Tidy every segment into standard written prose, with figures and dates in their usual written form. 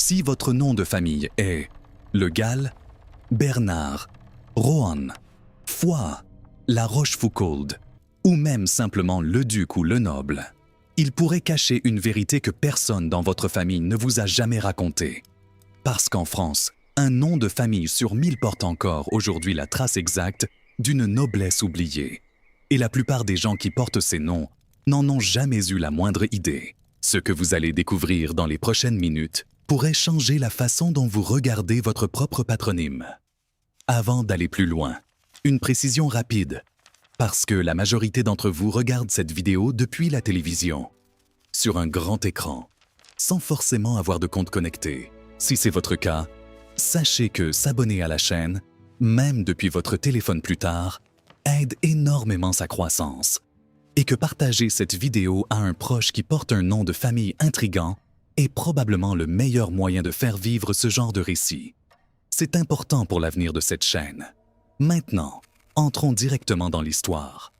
Si votre nom de famille est Le Gall, Bernard, Rohan, Foy, La Rochefoucauld, ou même simplement Le Duc ou Le Noble, il pourrait cacher une vérité que personne dans votre famille ne vous a jamais racontée. Parce qu'en France, un nom de famille sur 1000 porte encore aujourd'hui la trace exacte d'une noblesse oubliée. Et la plupart des gens qui portent ces noms n'en ont jamais eu la moindre idée. Ce que vous allez découvrir dans les prochaines minutes pourrait changer la façon dont vous regardez votre propre patronyme. Avant d'aller plus loin, une précision rapide, parce que la majorité d'entre vous regardent cette vidéo depuis la télévision, sur un grand écran, sans forcément avoir de compte connecté. Si c'est votre cas, sachez que s'abonner à la chaîne, même depuis votre téléphone plus tard, aide énormément sa croissance. Et que partager cette vidéo à un proche qui porte un nom de famille intrigant est probablement le meilleur moyen de faire vivre ce genre de récit. C'est important pour l'avenir de cette chaîne. Maintenant, entrons directement dans l'histoire.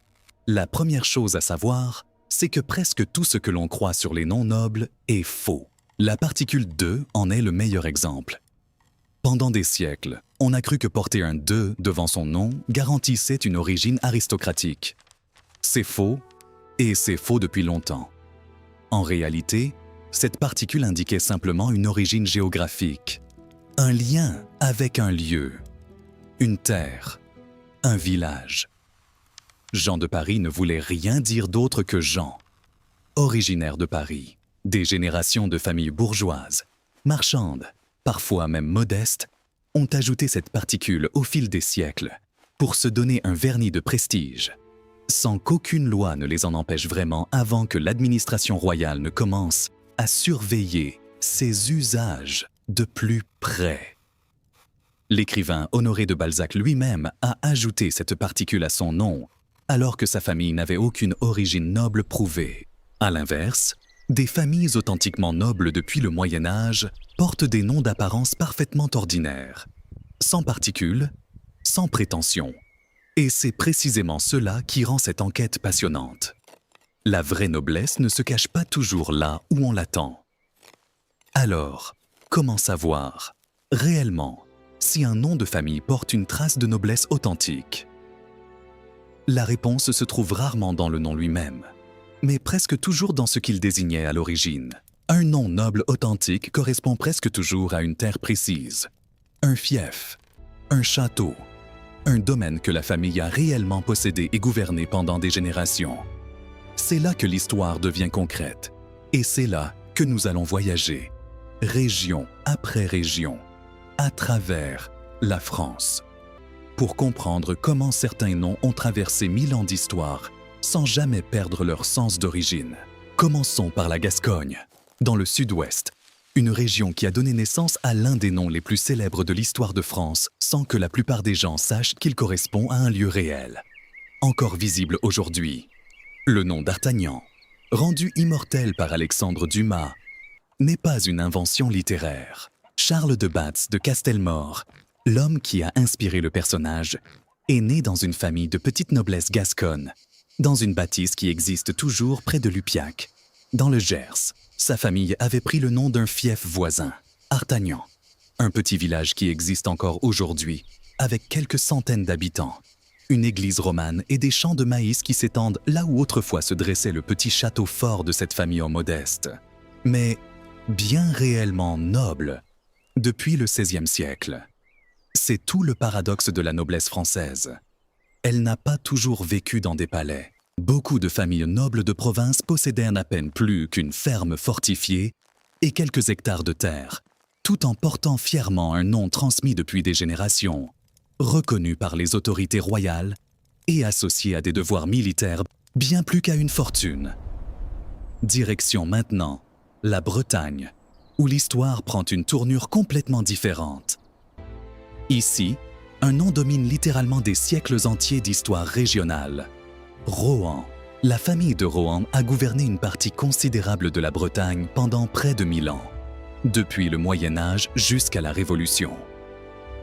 La première chose à savoir, c'est que presque tout ce que l'on croit sur les noms nobles est faux. La particule 2 en est le meilleur exemple. Pendant des siècles, on a cru que porter un 2 devant son nom garantissait une origine aristocratique. C'est faux, et c'est faux depuis longtemps. En réalité, cette particule indiquait simplement une origine géographique, un lien avec un lieu, une terre, un village. Jean de Paris ne voulait rien dire d'autre que Jean, originaire de Paris. Des générations de familles bourgeoises, marchandes, parfois même modestes, ont ajouté cette particule au fil des siècles pour se donner un vernis de prestige, sans qu'aucune loi ne les en empêche vraiment avant que l'administration royale ne commence à surveiller ces usages de plus près. L'écrivain Honoré de Balzac lui-même a ajouté cette particule à son nom, alors que sa famille n'avait aucune origine noble prouvée. À l'inverse, des familles authentiquement nobles depuis le Moyen Âge portent des noms d'apparence parfaitement ordinaires, sans particules, sans prétention. Et c'est précisément cela qui rend cette enquête passionnante. La vraie noblesse ne se cache pas toujours là où on l'attend. Alors, comment savoir, réellement, si un nom de famille porte une trace de noblesse authentique? La réponse se trouve rarement dans le nom lui-même, mais presque toujours dans ce qu'il désignait à l'origine. Un nom noble authentique correspond presque toujours à une terre précise, un fief, un château, un domaine que la famille a réellement possédé et gouverné pendant des générations. C'est là que l'histoire devient concrète, et c'est là que nous allons voyager, région après région, à travers la France, pour comprendre comment certains noms ont traversé 1000 ans d'histoire sans jamais perdre leur sens d'origine. Commençons par la Gascogne, dans le sud-ouest, une région qui a donné naissance à l'un des noms les plus célèbres de l'histoire de France sans que la plupart des gens sachent qu'il correspond à un lieu réel. Encore visible aujourd'hui, le nom d'Artagnan, rendu immortel par Alexandre Dumas, n'est pas une invention littéraire. Charles de Batz de Castelmore, l'homme qui a inspiré le personnage, est né dans une famille de petite noblesse gasconne, dans une bâtisse qui existe toujours près de Lupiac. Dans le Gers, sa famille avait pris le nom d'un fief voisin, Artagnan, un petit village qui existe encore aujourd'hui, avec quelques centaines d'habitants, une église romane et des champs de maïs qui s'étendent là où autrefois se dressait le petit château fort de cette famille modeste, mais bien réellement noble, depuis le XVIe siècle. C'est tout le paradoxe de la noblesse française. Elle n'a pas toujours vécu dans des palais. Beaucoup de familles nobles de province possédaient à peine plus qu'une ferme fortifiée et quelques hectares de terre, tout en portant fièrement un nom transmis depuis des générations, reconnu par les autorités royales et associé à des devoirs militaires bien plus qu'à une fortune. Direction maintenant, la Bretagne, où l'histoire prend une tournure complètement différente. Ici, un nom domine littéralement des siècles entiers d'histoire régionale. Rohan. La famille de Rohan a gouverné une partie considérable de la Bretagne pendant près de 1000 ans, depuis le Moyen Âge jusqu'à la Révolution.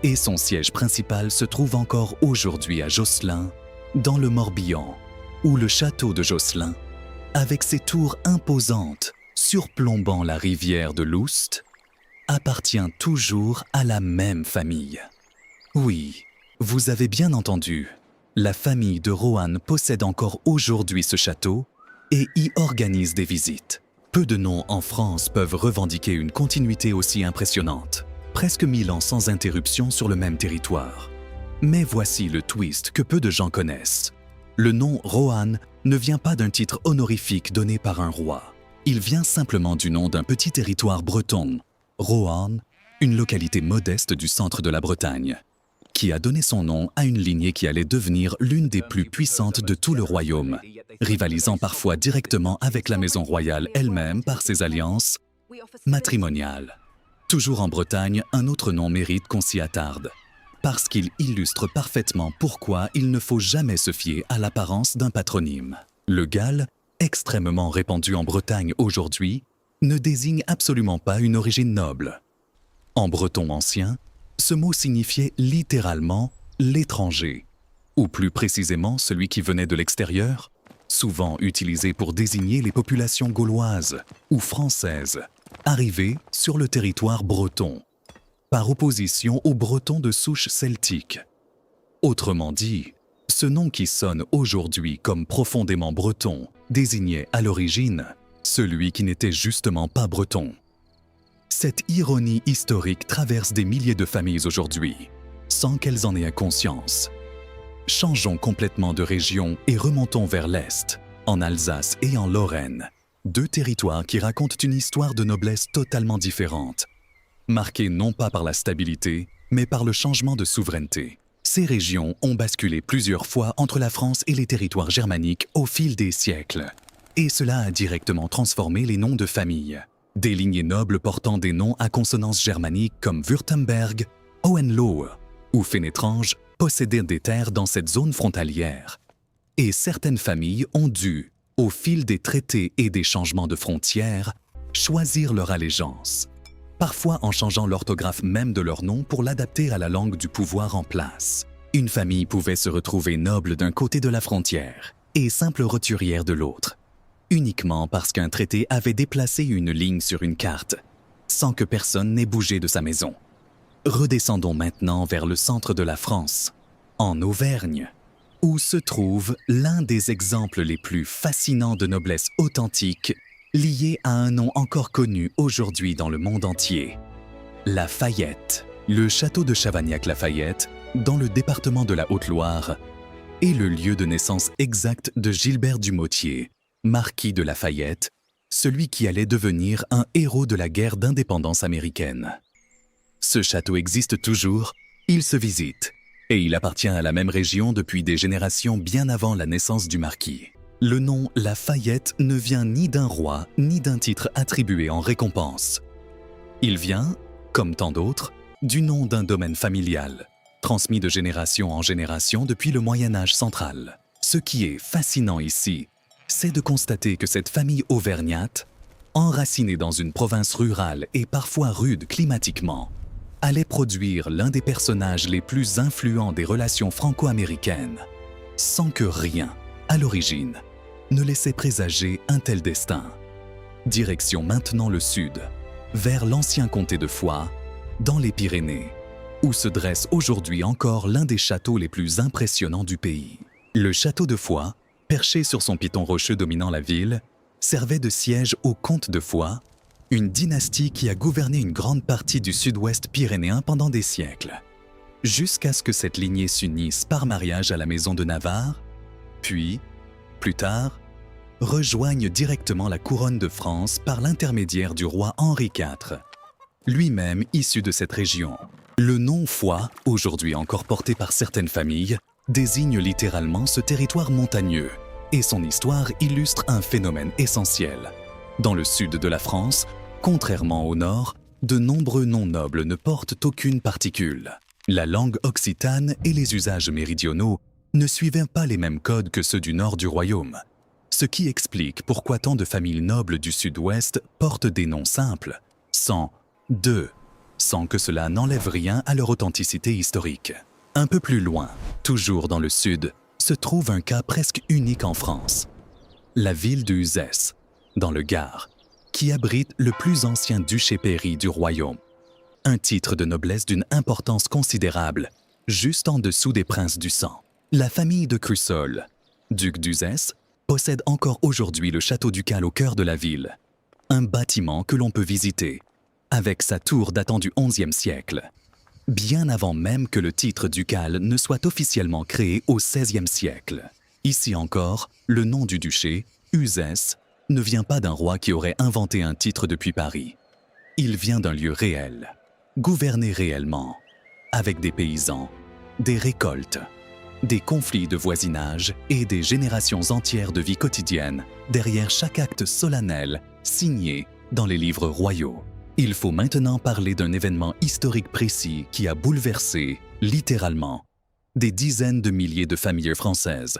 Et son siège principal se trouve encore aujourd'hui à Josselin, dans le Morbihan, où le château de Josselin, avec ses tours imposantes surplombant la rivière de l'Oust, appartient toujours à la même famille. Oui, vous avez bien entendu, la famille de Rohan possède encore aujourd'hui ce château et y organise des visites. Peu de noms en France peuvent revendiquer une continuité aussi impressionnante, presque 1000 ans sans interruption sur le même territoire. Mais voici le twist que peu de gens connaissent. Le nom Rohan ne vient pas d'un titre honorifique donné par un roi. Il vient simplement du nom d'un petit territoire breton, Rohan, une localité modeste du centre de la Bretagne, qui a donné son nom à une lignée qui allait devenir l'une des plus puissantes de tout le royaume, rivalisant parfois directement avec la maison royale elle-même par ses alliances matrimoniales. Toujours en Bretagne, un autre nom mérite qu'on s'y attarde, parce qu'il illustre parfaitement pourquoi il ne faut jamais se fier à l'apparence d'un patronyme. Le Galles, extrêmement répandu en Bretagne aujourd'hui, ne désigne absolument pas une origine noble. En breton ancien, ce mot signifiait littéralement « l'étranger », ou plus précisément celui qui venait de l'extérieur, souvent utilisé pour désigner les populations gauloises ou françaises, arrivées sur le territoire breton, par opposition aux Bretons de souche celtique. Autrement dit, ce nom qui sonne aujourd'hui comme profondément breton désignait à l'origine celui qui n'était justement pas breton. Cette ironie historique traverse des milliers de familles aujourd'hui, sans qu'elles en aient conscience. Changeons complètement de région et remontons vers l'Est, en Alsace et en Lorraine, deux territoires qui racontent une histoire de noblesse totalement différente, marquée non pas par la stabilité, mais par le changement de souveraineté. Ces régions ont basculé plusieurs fois entre la France et les territoires germaniques au fil des siècles, et cela a directement transformé les noms de famille. Des lignées nobles portant des noms à consonance germanique comme Württemberg, Hohenlohe ou Fénétrange possédaient des terres dans cette zone frontalière. Et certaines familles ont dû, au fil des traités et des changements de frontières, choisir leur allégeance, parfois en changeant l'orthographe même de leur nom pour l'adapter à la langue du pouvoir en place. Une famille pouvait se retrouver noble d'un côté de la frontière et simple roturière de l'autre, uniquement parce qu'un traité avait déplacé une ligne sur une carte, sans que personne n'ait bougé de sa maison. Redescendons maintenant vers le centre de la France, en Auvergne, où se trouve l'un des exemples les plus fascinants de noblesse authentique lié à un nom encore connu aujourd'hui dans le monde entier, Lafayette. Le château de Chavagnac-Lafayette, dans le département de la Haute-Loire, est le lieu de naissance exact de Gilbert du Motier, marquis de Lafayette, celui qui allait devenir un héros de la guerre d'indépendance américaine. Ce château existe toujours, il se visite, et il appartient à la même région depuis des générations bien avant la naissance du marquis. Le nom Lafayette ne vient ni d'un roi, ni d'un titre attribué en récompense. Il vient, comme tant d'autres, du nom d'un domaine familial, transmis de génération en génération depuis le Moyen-Âge central. Ce qui est fascinant ici, c'est de constater que cette famille auvergnate, enracinée dans une province rurale et parfois rude climatiquement, allait produire l'un des personnages les plus influents des relations franco-américaines, sans que rien, à l'origine, ne laissait présager un tel destin. Direction maintenant le sud, vers l'ancien comté de Foix, dans les Pyrénées, où se dresse aujourd'hui encore l'un des châteaux les plus impressionnants du pays. Le château de Foix, perché sur son piton rocheux dominant la ville, servait de siège au comte de Foix, une dynastie qui a gouverné une grande partie du sud-ouest pyrénéen pendant des siècles, jusqu'à ce que cette lignée s'unisse par mariage à la maison de Navarre, puis, plus tard, rejoigne directement la couronne de France par l'intermédiaire du roi Henri IV, lui-même issu de cette région. Le nom Foix, aujourd'hui encore porté par certaines familles, désigne littéralement ce territoire montagneux, et son histoire illustre un phénomène essentiel. Dans le sud de la France, contrairement au nord, de nombreux noms nobles ne portent aucune particule. La langue occitane et les usages méridionaux ne suivaient pas les mêmes codes que ceux du nord du royaume, ce qui explique pourquoi tant de familles nobles du sud-ouest portent des noms simples, sans « de », sans que cela n'enlève rien à leur authenticité historique. Un peu plus loin, toujours dans le sud, se trouve un cas presque unique en France. La ville de Uzès, dans le Gard, qui abrite le plus ancien duché-pairie du royaume. un titre de noblesse d'une importance considérable, juste en dessous des princes du sang. La famille de Crussol, duc d'Uzès, possède encore aujourd'hui le château ducal au cœur de la ville, un bâtiment que l'on peut visiter, avec sa tour datant du XIe siècle, bien avant même que le titre ducal ne soit officiellement créé au XVIe siècle. Ici encore, le nom du duché, Uzès, ne vient pas d'un roi qui aurait inventé un titre depuis Paris. Il vient d'un lieu réel, gouverné réellement, avec des paysans, des récoltes, des conflits de voisinage et des générations entières de vie quotidienne derrière chaque acte solennel signé dans les livres royaux. Il faut maintenant parler d'un événement historique précis qui a bouleversé, littéralement, des dizaines de milliers de familles françaises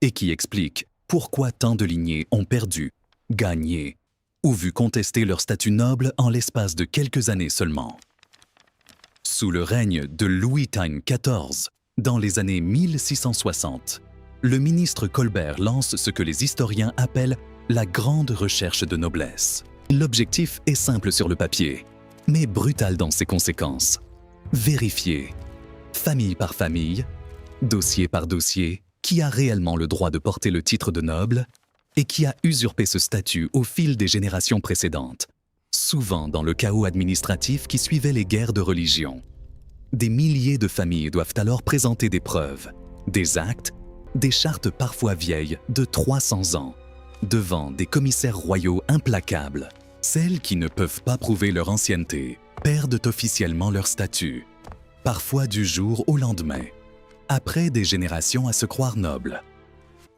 et qui explique pourquoi tant de lignées ont perdu, gagné ou vu contester leur statut noble en l'espace de quelques années seulement. Sous le règne de Louis XIV, dans les années 1660, le ministre Colbert lance ce que les historiens appellent la grande recherche de noblesse. L'objectif est simple sur le papier, mais brutal dans ses conséquences. Vérifier, famille par famille, dossier par dossier, qui a réellement le droit de porter le titre de noble et qui a usurpé ce statut au fil des générations précédentes, souvent dans le chaos administratif qui suivait les guerres de religion. Des milliers de familles doivent alors présenter des preuves, des actes, des chartes parfois vieilles de 300 ans, devant des commissaires royaux implacables. Celles qui ne peuvent pas prouver leur ancienneté perdent officiellement leur statut, parfois du jour au lendemain, après des générations à se croire nobles.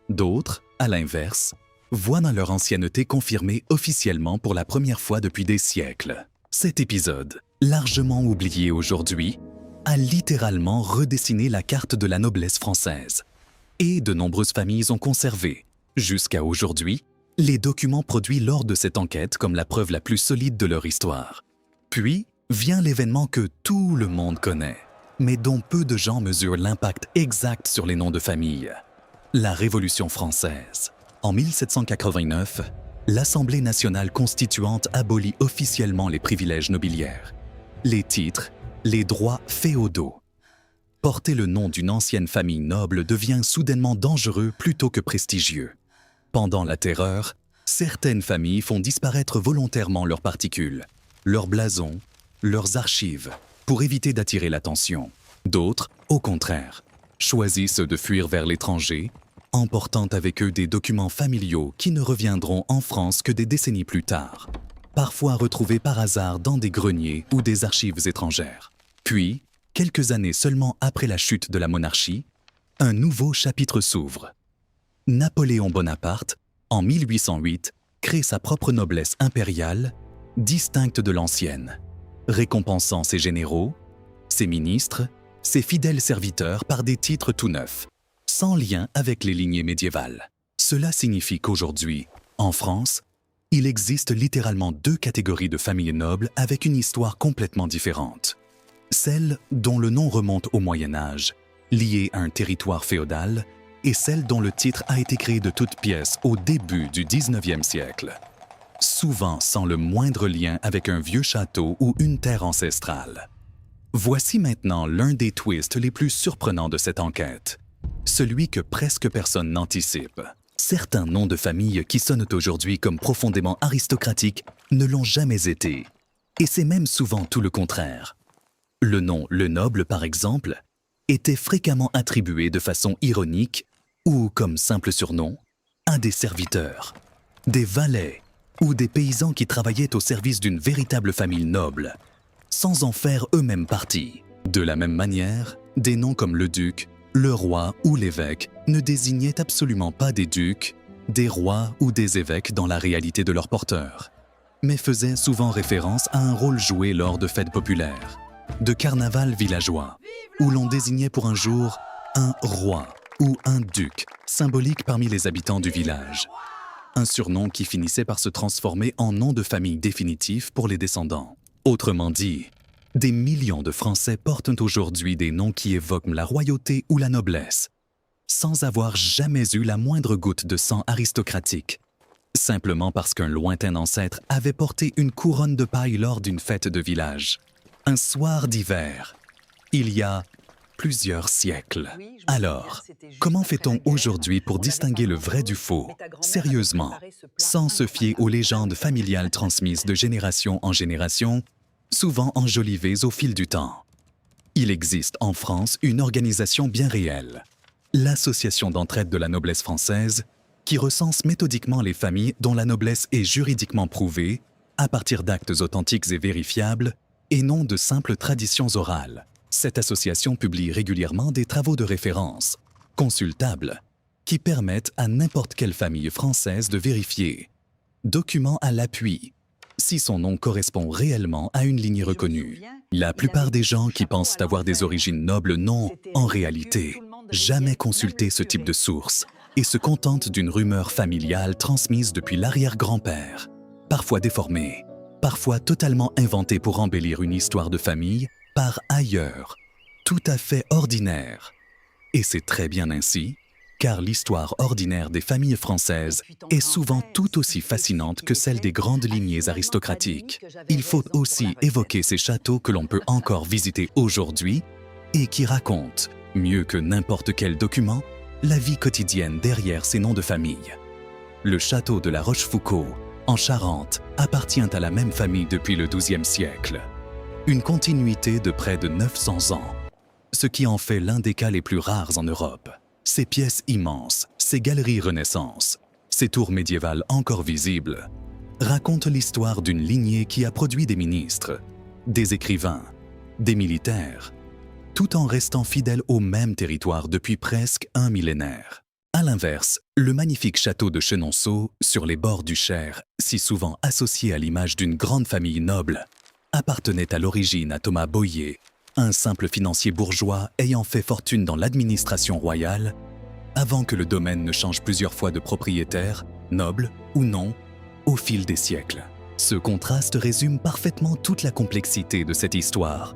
D'autres, à l'inverse, voient dans leur ancienneté confirmée officiellement pour la première fois depuis des siècles. Cet épisode, largement oublié aujourd'hui, a littéralement redessiné la carte de la noblesse française. Et de nombreuses familles ont conservé, jusqu'à aujourd'hui, les documents produits lors de cette enquête comme la preuve la plus solide de leur histoire. Puis vient l'événement que tout le monde connaît, mais dont peu de gens mesurent l'impact exact sur les noms de famille. La Révolution française. En 1789, l'Assemblée nationale constituante abolit officiellement les privilèges nobiliaires, les titres, les droits féodaux. Porter le nom d'une ancienne famille noble devient soudainement dangereux plutôt que prestigieux. Pendant la Terreur, certaines familles font disparaître volontairement leurs particules, leurs blasons, leurs archives, pour éviter d'attirer l'attention. D'autres, au contraire, choisissent de fuir vers l'étranger, emportant avec eux des documents familiaux qui ne reviendront en France que des décennies plus tard, parfois retrouvés par hasard dans des greniers ou des archives étrangères. Puis, quelques années seulement après la chute de la monarchie, un nouveau chapitre s'ouvre. Napoléon Bonaparte, en 1808, crée sa propre noblesse impériale, distincte de l'ancienne, récompensant ses généraux, ses ministres, ses fidèles serviteurs par des titres tout neufs, sans lien avec les lignées médiévales. Cela signifie qu'aujourd'hui, en France, il existe littéralement deux catégories de familles nobles avec une histoire complètement différente. Celle dont le nom remonte au Moyen Âge, liée à un territoire féodal, et celle dont le titre a été créé de toutes pièces au début du XIXe siècle, souvent sans le moindre lien avec un vieux château ou une terre ancestrale. Voici maintenant l'un des twists les plus surprenants de cette enquête, celui que presque personne n'anticipe. Certains noms de famille qui sonnent aujourd'hui comme profondément aristocratiques ne l'ont jamais été, et c'est même souvent tout le contraire. Le nom Le Noble, par exemple, était fréquemment attribué de façon ironique ou comme simple surnom à des serviteurs, des valets ou des paysans qui travaillaient au service d'une véritable famille noble, sans en faire eux-mêmes partie. De la même manière, des noms comme le duc, le roi ou l'évêque ne désignaient absolument pas des ducs, des rois ou des évêques dans la réalité de leur porteur, mais faisaient souvent référence à un rôle joué lors de fêtes populaires, de carnaval villageois, où l'on désignait pour un jour un roi ou un duc, symbolique parmi les habitants du village. Un surnom qui finissait par se transformer en nom de famille définitif pour les descendants. Autrement dit, des millions de Français portent aujourd'hui des noms qui évoquent la royauté ou la noblesse, sans avoir jamais eu la moindre goutte de sang aristocratique, simplement parce qu'un lointain ancêtre avait porté une couronne de paille lors d'une fête de village. Un soir d'hiver, il y a plusieurs siècles. Alors, comment fait-on aujourd'hui pour distinguer le vrai du faux, sérieusement, sans se fier aux légendes familiales transmises de génération en génération, souvent enjolivées au fil du temps? Il existe en France une organisation bien réelle, l'Association d'entraide de la noblesse française, qui recense méthodiquement les familles dont la noblesse est juridiquement prouvée, à partir d'actes authentiques et vérifiables, et non de simples traditions orales. Cette association publie régulièrement des travaux de référence, consultables, qui permettent à n'importe quelle famille française de vérifier, document à l'appui, si son nom correspond réellement à une lignée reconnue. La plupart des gens qui pensent avoir des origines nobles n'ont, en réalité, jamais consulté ce type de source et se contentent d'une rumeur familiale transmise depuis l'arrière-grand-père, parfois déformée, parfois totalement inventée pour embellir une histoire de famille par ailleurs, tout à fait ordinaire. Et c'est très bien ainsi, car l'histoire ordinaire des familles françaises est souvent tout aussi fascinante que celle des grandes lignées aristocratiques. Il faut aussi évoquer ces châteaux que l'on peut encore visiter aujourd'hui et qui racontent, mieux que n'importe quel document, la vie quotidienne derrière ces noms de famille. Le château de la Rochefoucauld, en Charente, appartient à la même famille depuis le XIIe siècle. Une continuité de près de 900 ans, ce qui en fait l'un des cas les plus rares en Europe. Ces pièces immenses, ces galeries Renaissance, ces tours médiévales encore visibles, racontent l'histoire d'une lignée qui a produit des ministres, des écrivains, des militaires, tout en restant fidèle au même territoire depuis presque un millénaire. À l'inverse, le magnifique château de Chenonceau, sur les bords du Cher, si souvent associé à l'image d'une grande famille noble, appartenait à l'origine à Thomas Bohier, un simple financier bourgeois ayant fait fortune dans l'administration royale, avant que le domaine ne change plusieurs fois de propriétaire, noble ou non, au fil des siècles. Ce contraste résume parfaitement toute la complexité de cette histoire.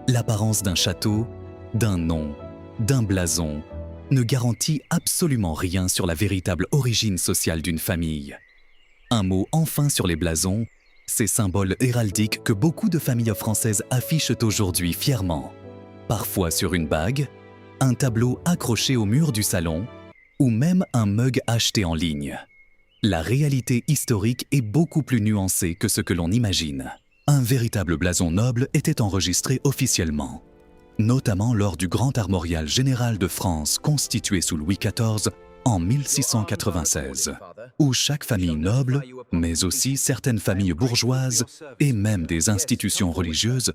L'apparence d'un château, d'un nom, d'un blason, ne garantit absolument rien sur la véritable origine sociale d'une famille. Un mot enfin sur les blasons, ces symboles héraldiques que beaucoup de familles françaises affichent aujourd'hui fièrement, parfois sur une bague, un tableau accroché au mur du salon ou même un mug acheté en ligne. La réalité historique est beaucoup plus nuancée que ce que l'on imagine. Un véritable blason noble était enregistré officiellement, notamment lors du Grand Armorial général de France constitué sous Louis XIV en 1696, où chaque famille noble, mais aussi certaines familles bourgeoises et même des institutions religieuses,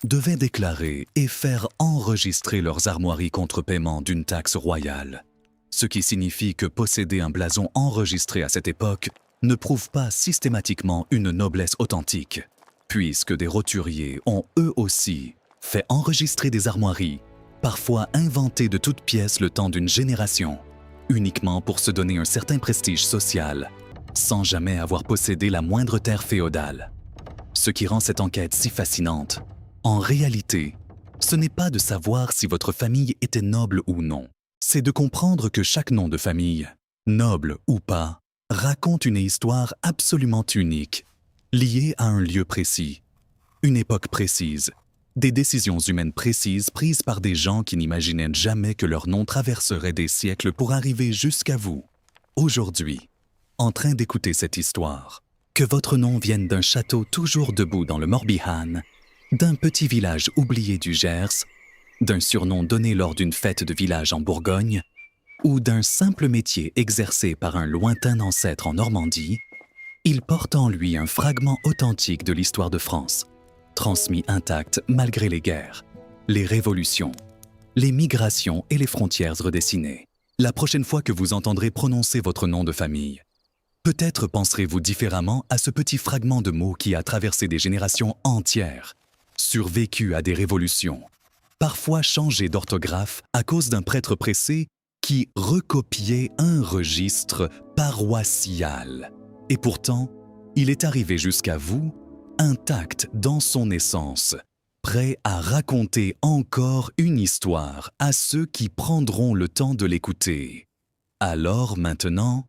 devaient déclarer et faire enregistrer leurs armoiries contre paiement d'une taxe royale. Ce qui signifie que posséder un blason enregistré à cette époque ne prouve pas systématiquement une noblesse authentique, puisque des roturiers ont eux aussi fait enregistrer des armoiries, parfois inventées de toutes pièces le temps d'une génération, uniquement pour se donner un certain prestige social, sans jamais avoir possédé la moindre terre féodale. Ce qui rend cette enquête si fascinante, en réalité, ce n'est pas de savoir si votre famille était noble ou non, c'est de comprendre que chaque nom de famille, noble ou pas, raconte une histoire absolument unique, liée à un lieu précis, une époque précise, des décisions humaines précises prises par des gens qui n'imaginaient jamais que leur nom traverserait des siècles pour arriver jusqu'à vous, aujourd'hui, en train d'écouter cette histoire. Que votre nom vienne d'un château toujours debout dans le Morbihan, d'un petit village oublié du Gers, d'un surnom donné lors d'une fête de village en Bourgogne, ou d'un simple métier exercé par un lointain ancêtre en Normandie, il porte en lui un fragment authentique de l'histoire de France, transmis intact malgré les guerres, les révolutions, les migrations et les frontières redessinées. La prochaine fois que vous entendrez prononcer votre nom de famille, peut-être penserez-vous différemment à ce petit fragment de mot qui a traversé des générations entières, survécu à des révolutions, parfois changé d'orthographe à cause d'un prêtre pressé qui recopiait un registre paroissial. Et pourtant, il est arrivé jusqu'à vous, intact dans son essence, prêt à raconter encore une histoire à ceux qui prendront le temps de l'écouter. Alors maintenant,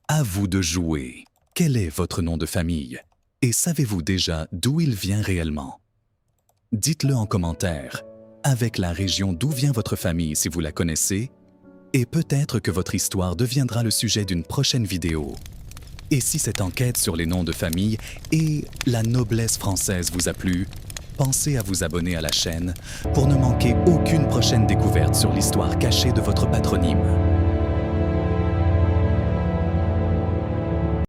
à vous de jouer. Quel est votre nom de famille? Et savez-vous déjà d'où il vient réellement? Dites-le en commentaire, avec la région d'où vient votre famille si vous la connaissez, et peut-être que votre histoire deviendra le sujet d'une prochaine vidéo. Et si cette enquête sur les noms de famille et la noblesse française vous a plu, pensez à vous abonner à la chaîne pour ne manquer aucune prochaine découverte sur l'histoire cachée de votre patronyme.